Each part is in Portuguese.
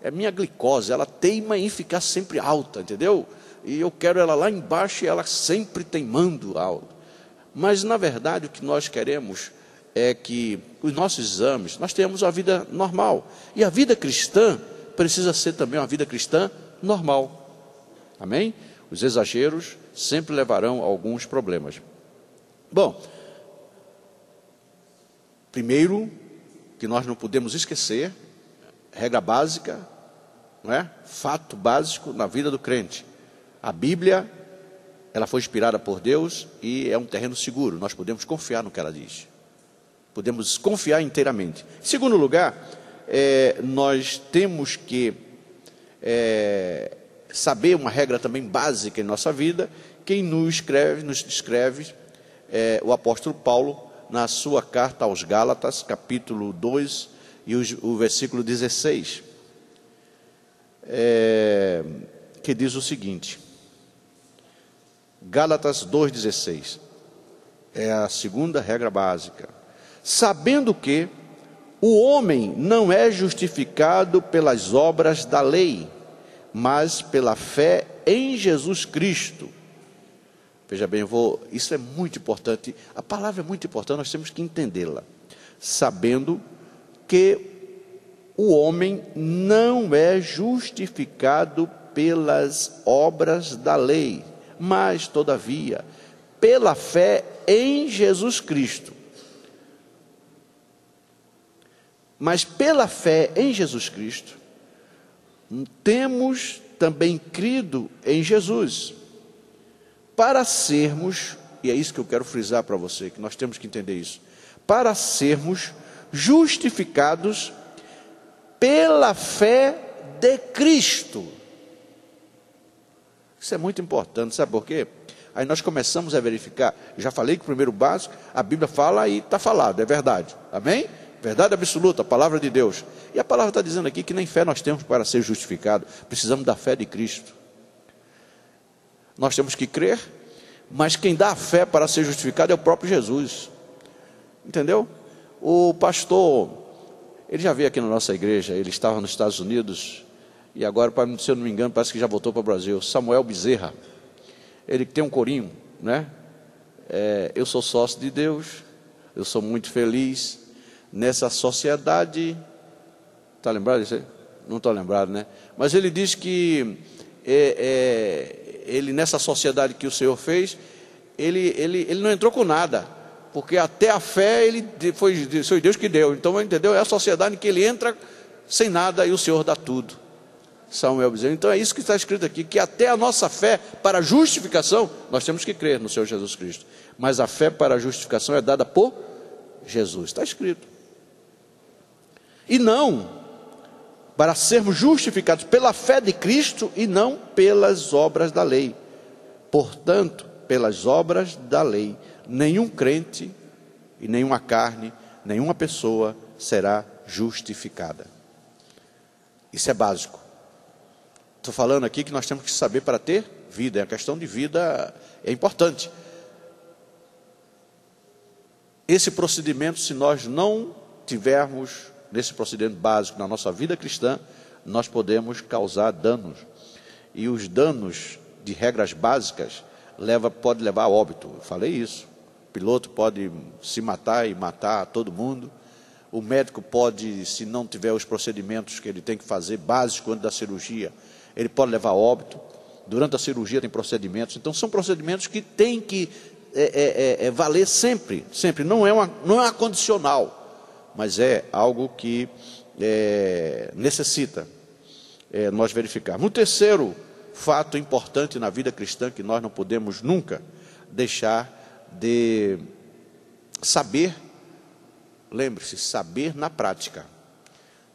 é minha glicose, ela teima em ficar sempre alta, entendeu? E eu quero ela lá embaixo e ela sempre teimando alto. Mas, na verdade, o que nós queremos é que os nossos exames, nós tenhamos uma vida normal. E a vida cristã precisa ser também uma vida cristã normal. Amém? Os exageros sempre levarão a alguns problemas. Bom, primeiro, que nós não podemos esquecer, regra básica, não é? Fato básico na vida do crente. A Bíblia, ela foi inspirada por Deus e é um terreno seguro. Nós podemos confiar no que ela diz. Podemos confiar inteiramente. Em segundo lugar, nós temos que saber uma regra também básica em nossa vida. Quem nos descreve o apóstolo Paulo na sua carta aos Gálatas, capítulo 2 e o versículo 16, que diz o seguinte, Gálatas 2,16, é a segunda regra básica. Sabendo que o homem não é justificado pelas obras da lei, mas pela fé em Jesus Cristo. Veja bem, isso é muito importante, a palavra é muito importante, nós temos que entendê-la. Sabendo que o homem não é justificado pelas obras da lei, mas, todavia, pela fé em Jesus Cristo. Mas pela fé em Jesus Cristo, temos também crido em Jesus, para sermos, e é isso que eu quero frisar para você, que nós temos que entender isso, para sermos justificados pela fé de Cristo. Isso é muito importante, sabe por quê? Aí nós começamos a verificar, já falei que o primeiro básico, a Bíblia fala e está falado, é verdade, amém? Verdade absoluta, a palavra de Deus. E a palavra está dizendo aqui que nem fé nós temos para ser justificados, precisamos da fé de Cristo. Nós temos que crer, mas quem dá a fé para ser justificado é o próprio Jesus. Entendeu? O pastor, ele já veio aqui na nossa igreja, ele estava nos Estados Unidos, e agora, se eu não me engano, parece que já voltou para o Brasil. Samuel Bezerra, ele tem um corinho, né? Eu sou sócio de Deus, eu sou muito feliz nessa sociedade. Está lembrado disso aí? Não estou lembrado, né? Mas ele diz que ele, nessa sociedade que o Senhor fez, ele não entrou com nada, porque até a fé foi Deus que deu. Então, entendeu? É a sociedade em que ele entra sem nada e o Senhor dá tudo. Samuel Bezerra. Então é isso que está escrito aqui, que até a nossa fé para a justificação, nós temos que crer no Senhor Jesus Cristo, mas a fé para a justificação é dada por Jesus, está escrito. E não, para sermos justificados pela fé de Cristo e não pelas obras da lei. Portanto, pelas obras da lei, nenhum crente e nenhuma carne, nenhuma pessoa será justificada. Isso é básico. Estou falando aqui que nós temos que saber para ter vida, a questão de vida é importante. Esse procedimento, se nós não tivermos nesse procedimento básico na nossa vida cristã, nós podemos causar danos. E os danos de regras básicas pode levar a óbito. Eu falei isso. O piloto pode se matar e matar todo mundo. O médico pode, se não tiver os procedimentos que ele tem que fazer básicos antes da cirurgia, ele pode levar a óbito. Durante a cirurgia tem procedimentos. Então são procedimentos que tem que valer sempre, sempre. Não é uma condicional, mas é algo que necessita nós verificarmos. Um terceiro fato importante na vida cristã que nós não podemos nunca deixar de saber, lembre-se, saber na prática,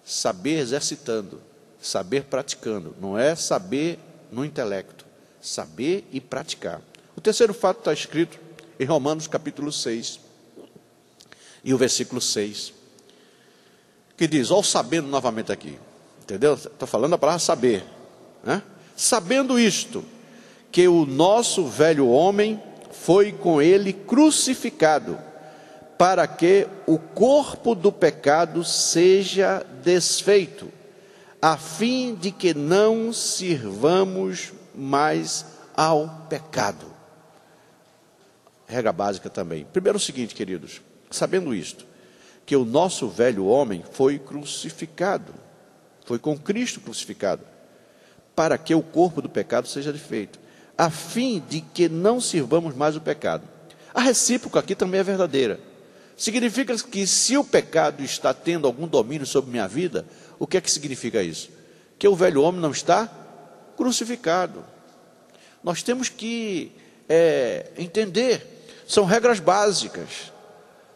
saber exercitando, saber praticando, não é saber no intelecto, saber e praticar. O terceiro fato está escrito em Romanos capítulo 6, e o versículo 6, que diz, olha o sabendo novamente aqui, entendeu? Estou falando a palavra saber, né? Sabendo isto, que o nosso velho homem foi com ele crucificado, para que o corpo do pecado seja desfeito, a fim de que não sirvamos mais ao pecado. Regra básica também. Primeiro o seguinte, queridos, sabendo isto, que o nosso velho homem foi crucificado, foi com Cristo crucificado, para que o corpo do pecado seja desfeito, a fim de que não sirvamos mais o pecado. A recíproca aqui também é verdadeira. Significa que se o pecado está tendo algum domínio sobre minha vida, o que é que significa isso? Que o velho homem não está crucificado. Nós temos que entender, são regras básicas,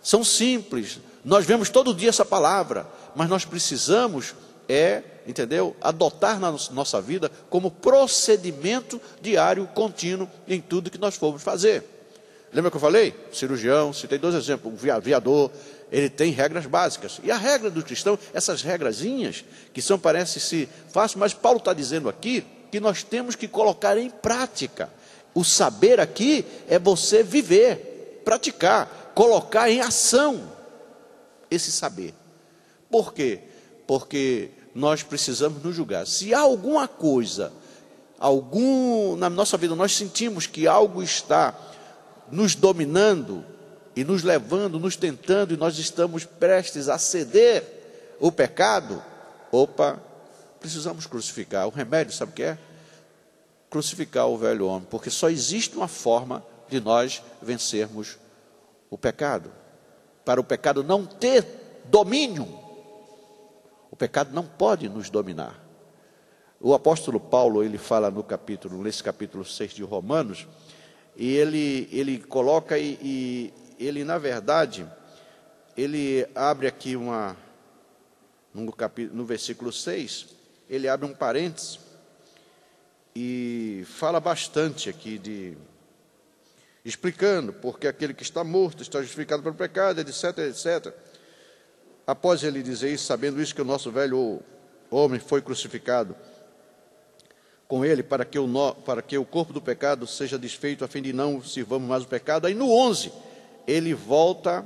são simples, nós vemos todo dia essa palavra, mas nós precisamos, entendeu? Adotar na nossa vida como procedimento diário, contínuo, em tudo que nós formos fazer. Lembra que eu falei? Cirurgião, citei 2 exemplos, o aviador, ele tem regras básicas. E a regra do cristão, essas regrazinhas, que parece-se fácil, mas Paulo está dizendo aqui, que nós temos que colocar em prática. O saber aqui é você viver, praticar, colocar em ação esse saber. Por quê? Porque nós precisamos nos julgar. Se há alguma coisa, na nossa vida nós sentimos que algo está nos dominando e nos levando, nos tentando, e nós estamos prestes a ceder o pecado, precisamos crucificar. O remédio, sabe o que é? Crucificar o velho homem, porque só existe uma forma de nós vencermos o pecado. Para o pecado não ter domínio, o pecado não pode nos dominar. O apóstolo Paulo, ele fala nesse capítulo 6 de Romanos, e ele coloca, e ele, na verdade, ele abre aqui no versículo 6, ele abre um parênteses, e fala bastante aqui explicando, porque aquele que está morto está justificado pelo pecado, etc, etc. Após ele dizer isso, sabendo isso, que o nosso velho homem foi crucificado com ele, para que o corpo do pecado seja desfeito, a fim de não sirvamos mais o pecado. Aí no 11, ele volta,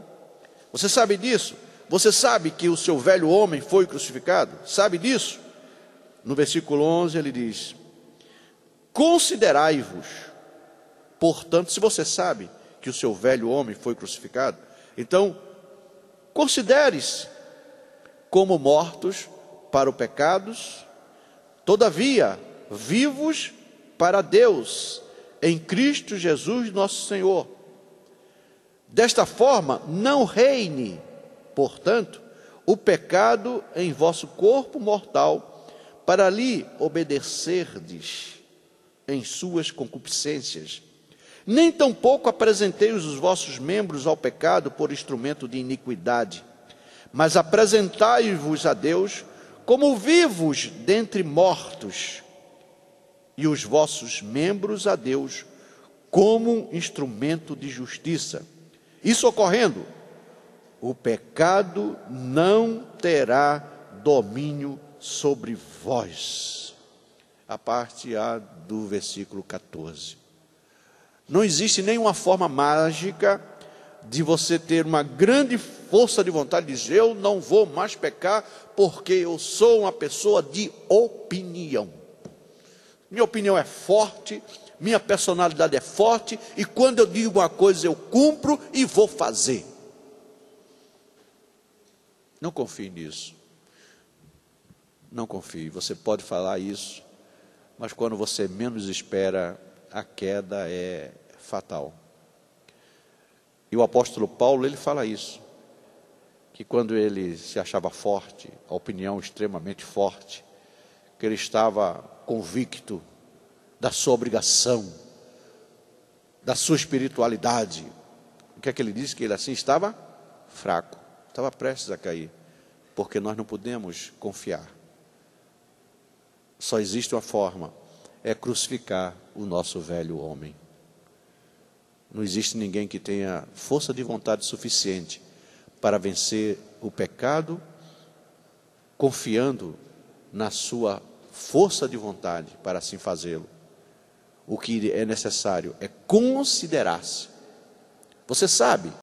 você sabe disso? Você sabe que o seu velho homem foi crucificado? Sabe disso? No versículo 11 ele diz: considerai-vos, portanto, se você sabe que o seu velho homem foi crucificado, então considere-se como mortos para os pecados, todavia vivos para Deus, em Cristo Jesus nosso Senhor. Desta forma, não reine, portanto, o pecado em vosso corpo mortal, para lhe obedecerdes em suas concupiscências. Nem tampouco apresenteis os vossos membros ao pecado por instrumento de iniquidade, mas apresentai-vos a Deus como vivos dentre mortos, e os vossos membros a Deus como instrumento de justiça. Isso ocorrendo, o pecado não terá domínio sobre vós. A parte A do versículo 14. Não existe nenhuma forma mágica de você ter uma grande força de vontade de dizer: eu não vou mais pecar porque eu sou uma pessoa de opinião. Minha opinião é forte, minha personalidade é forte, e quando eu digo uma coisa eu cumpro e vou fazer. Não confie nisso. Não confie. Você pode falar isso, mas quando você menos espera, a queda é fatal. E o apóstolo Paulo, ele fala isso, que quando ele se achava forte, a opinião extremamente forte, que ele estava convicto da sua obrigação, da sua espiritualidade, o que é que ele disse? Que ele assim estava fraco, estava prestes a cair, porque nós não podemos confiar. Só existe uma forma, é crucificar o nosso velho homem. Não existe ninguém que tenha força de vontade suficiente para vencer o pecado, confiando na sua força de vontade para assim fazê-lo. O que é necessário é considerar-se. Você sabe